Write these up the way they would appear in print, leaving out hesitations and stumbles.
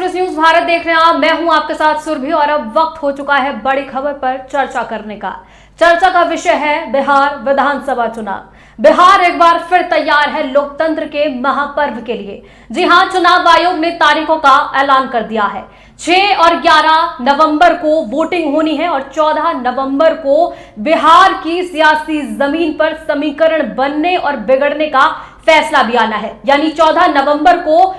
तेजस news Bharat देख रहे हैं आप। मैं हूं आपके साथ सुरभि और अब वक्त हो चुका है बड़ी खबर पर चर्चा करने का। चर्चा का विषय है बिहार विधानसभा चुनाव। बिहार एक बार फिर तैयार है लोकतंत्र के महापर्व के लिए। जी हां, चुनाव आयोग ने तारीखों का ऐलान कर दिया है। 6 और 11 नवंबर को वोटिंग होनी है और 14 नवंबर को बिहार की सियासी जमीन पर समीकरण बनने और बिगड़ने का फैसला भी आना है। यानी 14 नवंबर को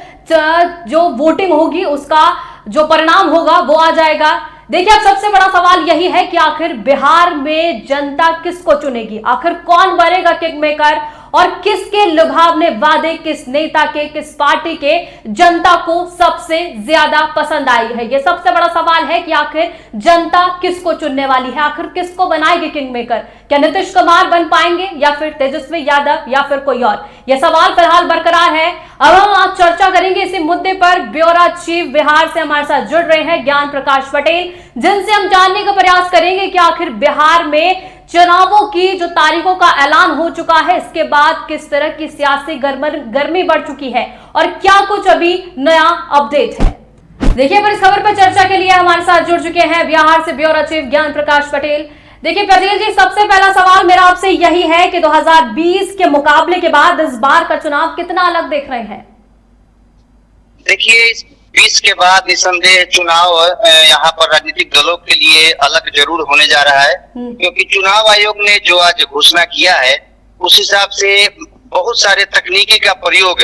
जो वोटिंग होगी उसका जो परिणाम होगा वो आ जाएगा। देखिए, अब सबसे बड़ा सवाल यही है कि आखिर बिहार में जनता किसको चुनेगी, आखिर कौन बनेगा किंग मेकर और किसके लुभावने वादे किस नेता के, किस पार्टी के जनता को सबसे ज्यादा पसंद आई है। यह सबसे बड़ा सवाल है कि आखिर जनता किसको चुनने वाली है, आखिर किसको बनाएगी किंग मेकर। क्या नीतीश कुमार बन पाएंगे या फिर तेजस्वी यादव या फिर कोई और, यह सवाल फिलहाल बरकरार है। अब हम आज चर्चा करेंगे इसी मुद्दे पर। ब्यूरो चीफ बिहार से हमारे साथ जुड़ रहे हैं ज्ञान प्रकाश पटेल, जिनसे हम जानने का प्रयास करेंगे कि आखिर बिहार में चुनावों की जो तारीखों का ऐलान हो चुका है, इसके बाद किस तरह की सियासी गर्मी बढ़ चुकी है और क्या कुछ अभी नया अपडेट है। देखिए, पर इस खबर पर चर्चा के लिए हमारे साथ जुड़ चुके हैं बिहार से ब्यूरो चीफ ज्ञान प्रकाश पटेल। देखिए पटेल जी, सबसे पहला सवाल मेरा आपसे यही है कि 2020 के मुकाबले के बाद इस बार का चुनाव कितना अलग देख रहे हैं? देखिए, इस 20 के बाद निसंदेह चुनाव यहाँ पर राजनीतिक दलों के लिए अलग जरूर होने जा रहा है, क्योंकि चुनाव आयोग ने जो आज घोषणा किया है उस हिसाब से बहुत सारे तकनीकी का प्रयोग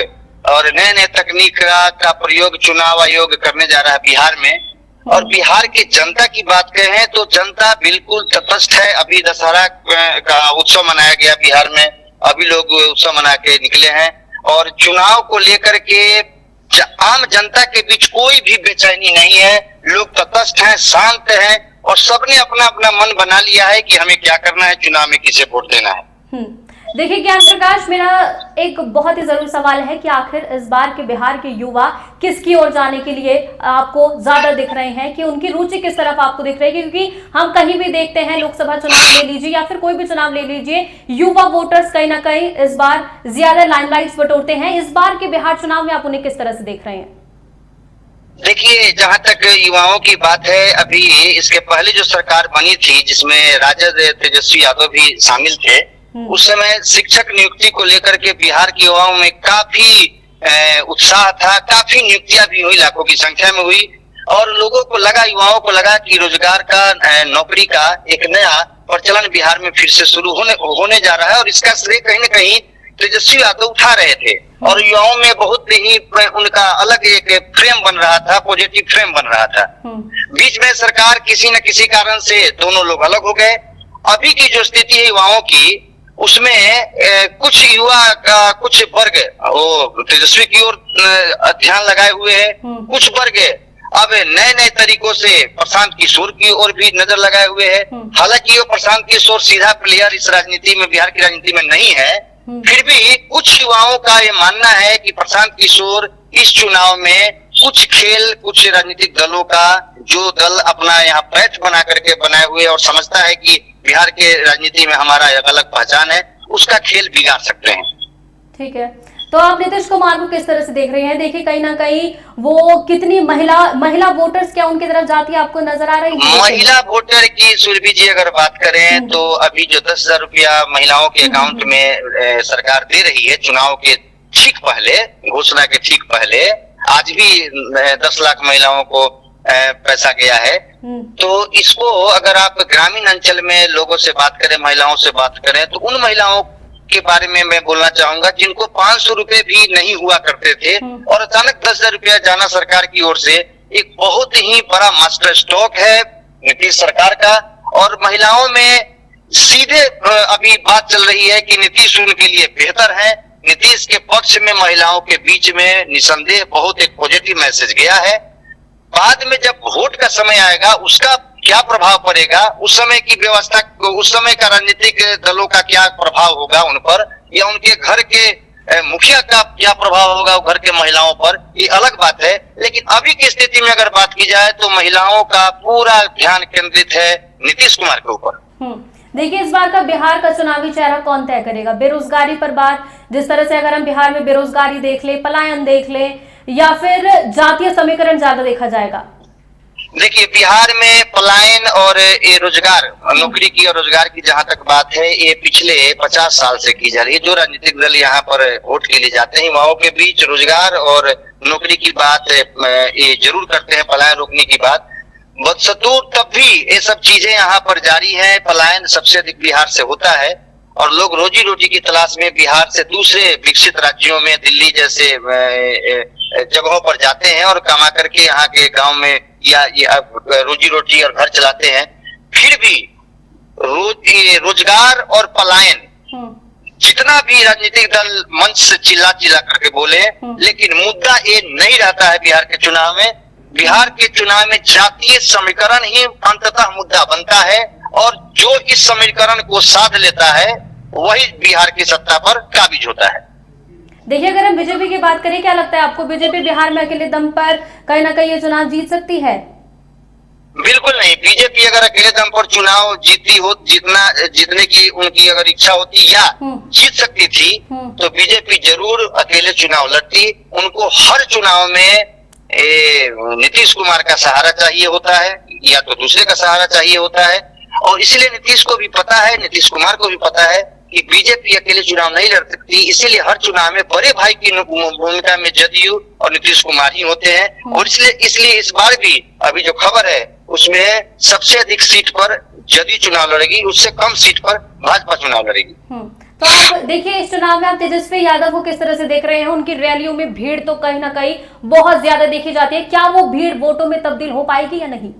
और नए नए तकनीक का प्रयोग चुनाव आयोग करने जा रहा है बिहार में। और बिहार की जनता की बात करें तो जनता बिल्कुल तटस्थ है। अभी दशहरा का उत्सव मनाया गया बिहार में, अभी लोग उत्सव मना के निकले हैं और चुनाव को लेकर के आम जनता के बीच कोई भी बेचैनी नहीं है। लोग तटस्थ हैं, शांत हैं और सबने अपना अपना मन बना लिया है कि हमें क्या करना है, चुनाव में किसे वोट देना है। देखिए ज्ञान प्रकाश, मेरा एक बहुत ही जरूरी सवाल है कि आखिर इस बार के बिहार के युवा किसकी ओर जाने के लिए आपको ज्यादा दिख रहे हैं, कि उनकी रुचि किस तरफ आपको दिख रही है? क्योंकि हम कहीं भी देखते हैं, लोकसभा चुनाव ले लीजिए या फिर कोई भी चुनाव ले लीजिए, युवा वोटर्स कहीं ना कहीं इस बार ज्यादा लाइमलाइट बटोरते हैं। इस बार के बिहार चुनाव में आप उन्हें किस तरह से देख रहे हैं? देखिए, जहां तक युवाओं की बात है, अभी इसके पहले जो सरकार बनी थी जिसमें राजद तेजस्वी यादव भी शामिल थे, उस समय शिक्षक नियुक्ति को लेकर के बिहार के युवाओं में काफी उत्साह था। काफी नियुक्तियां भी हुई, लाखों की संख्या में हुई और लोगों को लगा, युवाओं को लगा कि रोजगार का, नौकरी का एक नया प्रचलन बिहार में फिर से शुरू होने जा रहा है। और इसका श्रेय कहीं न कहीं तेजस्वी यादव उठा रहे थे और युवाओं में बहुत ही उनका अलग एक फ्रेम बन रहा था, पॉजिटिव फ्रेम बन रहा था। बीच में सरकार किसी न किसी कारण से दोनों लोग अलग हो गए। अभी की जो स्थिति है युवाओं की, उसमें कुछ युवा का कुछ वर्ग वो तेजस्वी की ओर ध्यान लगाए हुए है, कुछ वर्ग अब नए नए तरीकों से प्रशांत किशोर की ओर भी नजर लगाए हुए है। हालांकि वो प्रशांत किशोर सीधा प्लेयर इस राजनीति में, बिहार की राजनीति में नहीं है, फिर भी कुछ युवाओं का ये मानना है कि प्रशांत किशोर इस चुनाव में कुछ खेल, कुछ राजनीतिक दलों का जो दल अपना यहाँ पैठ बना करके बनाए हुए और समझता है कि बिहार के राजनीति में हमारा एक अलग पहचान है, उसका खेल बिगाड़ सकते हैं। ठीक है, तो आप नीतीश कुमार को किस तरह से देख रहे हैं? देखिए कहीं ना कहीं वो कितनी महिला वोटर्स क्या उनकी तरफ जाती है, आपको नजर आ रही है? महिला वोटर की सुरभि जी अगर बात करें तो अभी जो 10,000 रुपया महिलाओं के अकाउंट में सरकार दे रही है, चुनाव के ठीक पहले, घोषणा के ठीक पहले आज भी 10 लाख महिलाओं को पैसा गया है। तो इसको अगर आप ग्रामीण अंचल में लोगों से बात करें, महिलाओं से बात करें, तो उन महिलाओं के बारे में मैं बोलना चाहूंगा जिनको 500 रुपए भी नहीं हुआ करते थे और अचानक 10,000 रुपया जाना सरकार की ओर से एक बहुत ही बड़ा मास्टर स्ट्रोक है नीतीश सरकार का। और महिलाओं में सीधे अभी बात चल रही है कि नीतीश उनके लिए बेहतर है। नीतीश के पक्ष में महिलाओं के बीच में निसंदेह बहुत एक पॉजिटिव मैसेज गया है। बाद में जब वोट का समय आएगा उसका क्या प्रभाव पड़ेगा, उस समय की व्यवस्था, उस समय का राजनीतिक दलों का क्या प्रभाव होगा उन पर, या उनके घर के मुखिया का क्या प्रभाव होगा घर के महिलाओं पर, ये अलग बात है। लेकिन अभी की स्थिति में अगर बात की जाए तो महिलाओं का पूरा ध्यान केंद्रित है नीतीश कुमार के ऊपर। देखिए, इस बार का बिहार का चुनावी चेहरा कौन तय करेगा? बेरोजगारी पर बात, जिस तरह से अगर हम बिहार में बेरोजगारी देख ले, पलायन देख ले, या फिर जातीय समीकरण ज्यादा देखा जाएगा? देखिए, बिहार में पलायन और ये रोजगार, नौकरी की और रोजगार की जहां तक बात है, ये पिछले 50 साल से की जा रही है। जो राजनीतिक दल यहाँ पर वोट के लिए जाते हैं, युवाओं के बीच रोजगार और नौकरी की बात ये जरूर करते हैं, पलायन रोकने की बात। बदस्तूर तब भी ये सब चीजें यहाँ पर जारी है। पलायन सबसे अधिक बिहार से होता है और लोग रोजी रोटी की तलाश में बिहार से दूसरे विकसित राज्यों में, दिल्ली जैसे जगहों पर जाते हैं और कमा करके यहाँ के गांव में या रोजी रोटी और घर चलाते हैं। फिर भी रोजगार और पलायन जितना भी राजनीतिक दल मंच से चिल्ला चिल्ला करके बोले, लेकिन मुद्दा ये नहीं रहता है बिहार के चुनाव में। बिहार के चुनाव में जातीय समीकरण ही अंततः मुद्दा बनता है और जो इस समीकरण को साध लेता है वही बिहार की सत्ता पर काबिज होता है। देखिए, अगर हम बीजेपी की बात करें, क्या लगता है आपको, बीजेपी बिहार में अकेले दम पर कहीं ना कहीं ये चुनाव जीत सकती है? बिल्कुल नहीं। बीजेपी अगर अकेले दम पर चुनाव जीतने की उनकी अगर इच्छा होती या जीत सकती थी तो बीजेपी जरूर अकेले चुनाव लड़ती। उनको हर चुनाव में नीतीश कुमार का सहारा चाहिए होता है या तो दूसरे का सहारा चाहिए होता है, और इसलिए नीतीश को भी पता है, नीतीश कुमार को भी पता है कि बीजेपी अकेले चुनाव नहीं लड़ सकती। इसीलिए हर चुनाव में बड़े भाई की भूमिका में जदयू और नीतीश कुमार ही होते हैं। और इसलिए इस बार भी अभी जो खबर है उसमें सबसे अधिक सीट पर जदयू चुनाव लड़ेगी, उससे कम सीट पर भाजपा चुनाव लड़ेगी। तो आप देखिए, इस चुनाव में आप तेजस्वी यादव को किस तरह से देख रहे हैं? उनकी रैलियों में भीड़ तो कहीं ना कहीं बहुत ज्यादा देखी जाती है। क्या वो भीड़ वोटों में तब्दील हो पाएगी या नहीं?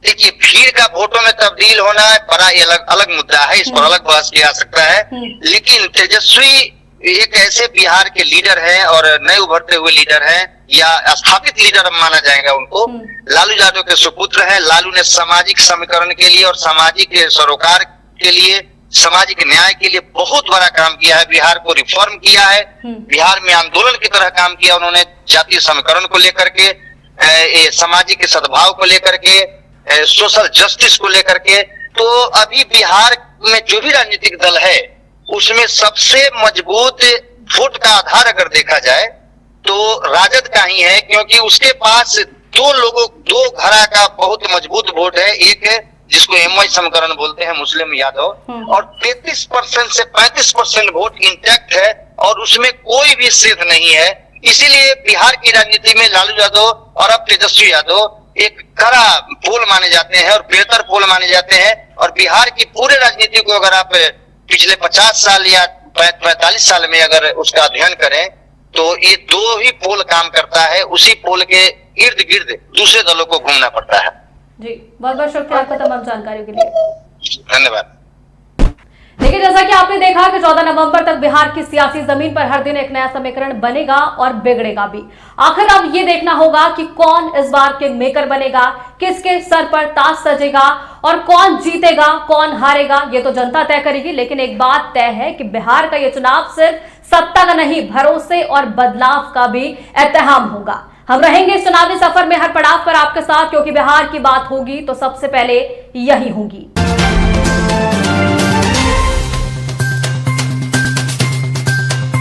देखिए, भीड़ का वोटों में तब्दील होना बड़ा अलग मुद्दा है, इस पर अलग बहस किया जा सकता है। लेकिन तेजस्वी एक ऐसे बिहार के लीडर हैं और नए उभरते हुए लीडर हैं या स्थापित लीडर माना जाएगा उनको। लालू यादव के सुपुत्र हैं। लालू ने सामाजिक समीकरण के लिए और सामाजिक सरोकार के लिए, सामाजिक न्याय के लिए बहुत बड़ा काम किया है। बिहार को रिफॉर्म किया है, बिहार में आंदोलन की तरह काम किया उन्होंने, जातीय समीकरण को लेकर के, सामाजिक सद्भाव को लेकर के, सोशल जस्टिस को लेकर के। तो अभी बिहार में जो भी राजनीतिक दल है उसमें सबसे मजबूत वोट का आधार अगर देखा जाए तो राजद का ही है, क्योंकि उसके पास दो घरा का बहुत मजबूत वोट है। एक है जिसको एमवाई समीकरण बोलते हैं, मुस्लिम यादव, और 33% से 35% वोट इंटैक्ट है और उसमें कोई भी सेध नहीं है। इसीलिए बिहार की राजनीति में लालू यादव और अब तेजस्वी यादव एक कड़ा पोल माने जाते हैं और बेहतर पोल माने जाते हैं। और बिहार की पूरे राजनीति को अगर आप पिछले 50 साल या 45 साल में अगर उसका अध्ययन करें तो ये दो ही पोल काम करता है। उसी पोल के इर्द गिर्द दूसरे दलों को घूमना पड़ता है। जी, बहुत बहुत शुक्रिया आपका तमाम जानकारियों के लिए। धन्यवाद। देखिए, जैसा कि आपने देखा कि 14 नवंबर तक बिहार की सियासी जमीन पर हर दिन एक नया समीकरण बनेगा और बिगड़ेगा भी। आखिर अब ये देखना होगा कि कौन इस बार किंग मेकर बनेगा, किसके सर पर ताज सजेगा और कौन जीतेगा, कौन हारेगा, ये तो जनता तय करेगी। लेकिन एक बात तय है कि बिहार का ये चुनाव सिर्फ सत्ता का नहीं, भरोसे और बदलाव का भी इत्तेहाम होगा। हम रहेंगे इस चुनावी सफर में हर पड़ाव पर आपके साथ, क्योंकि बिहार की बात होगी तो सबसे पहले यही होगी।